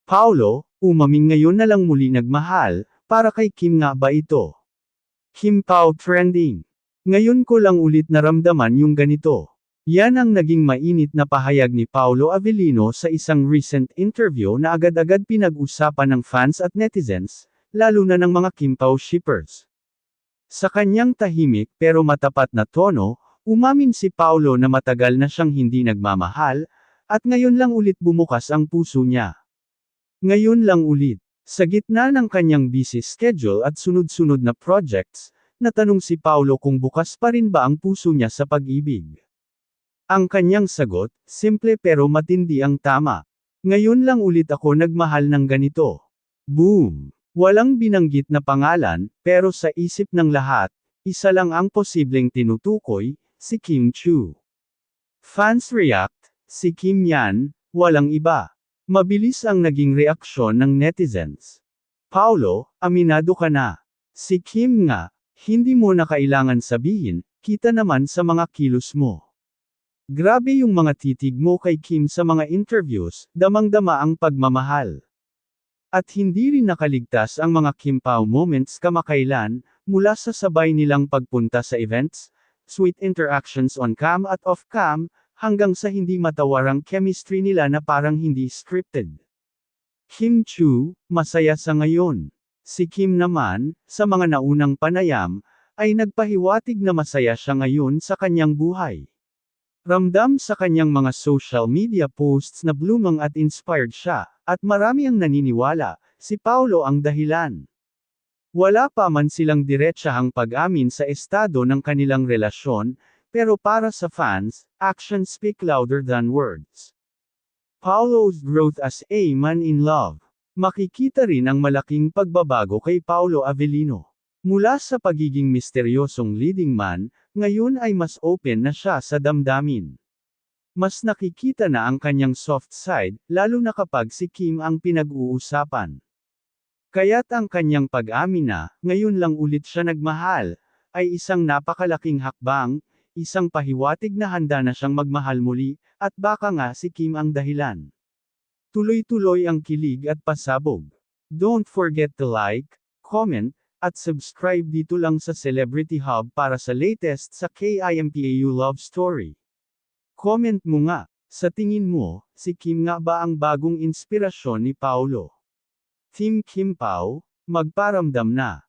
Paolo, umaming ngayon na lang muli nagmahal, para kay Kim nga ba ito? Kim Pao trending. Ngayon ko lang ulit naramdaman yung ganito. Yan ang naging mainit na pahayag ni Paolo Avellino sa isang recent interview na agad-agad pinag-usapan ng fans at netizens, lalo na ng mga Kim Pao shippers. Sa kanyang tahimik pero matapat na tono, umamin si Paolo na matagal na siyang hindi nagmamahal, at ngayon lang ulit bumukas ang puso niya. Ngayon lang ulit. Sa gitna ng kanyang busy schedule at sunod-sunod na projects, natanong si Paolo kung bukas pa rin ba ang puso niya sa pag-ibig. Ang kanyang sagot, simple pero matindi ang tama. Ngayon lang ulit ako nagmahal ng ganito. Boom! Walang binanggit na pangalan, pero sa isip ng lahat, isa lang ang posibleng tinutukoy, si Kim Chiu. Fans react, si Kim yan, walang iba. Mabilis ang naging reaksyon ng netizens. Paolo, aminado ka na. Si Kim nga, hindi mo na kailangan sabihin, kita naman sa mga kilos mo. Grabe yung mga titig mo kay Kim sa mga interviews, damang-dama ang pagmamahal. At hindi rin nakaligtas ang mga Kim Pao moments kamakailan, mula sa sabay nilang pagpunta sa events, sweet interactions on cam at off cam, hanggang sa hindi matawarang chemistry nila na parang hindi scripted. Kim Chiu, masaya sa ngayon. Si Kim naman, sa mga naunang panayam, ay nagpahiwatig na masaya siya ngayon sa kanyang buhay. Ramdam sa kanyang mga social media posts na blooming at inspired siya, at marami ang naniniwala, si Paolo ang dahilan. Wala pa man silang diretsahang pag-amin sa estado ng kanilang relasyon, pero para sa fans, actions speak louder than words. Paolo's growth as a man in love. Makikita rin ang malaking pagbabago kay Paolo Avellino. Mula sa pagiging misteryosong leading man, ngayon ay mas open na siya sa damdamin. Mas nakikita na ang kanyang soft side, lalo na kapag si Kim ang pinag-uusapan. Kaya't ang kanyang pag-amin na, ngayon lang ulit siya nagmahal, ay isang napakalaking hakbang, isang pahiwatig na handa na siyang magmahal muli, at baka nga si Kim ang dahilan. Tuloy-tuloy ang kilig at pasabog. Don't forget to like, comment, at subscribe dito lang sa Celebrity Hub para sa latest sa KIMPAU love story. Comment mo nga, sa tingin mo, si Kim nga ba ang bagong inspirasyon ni Paolo? Team Kim Pao, magparamdam na.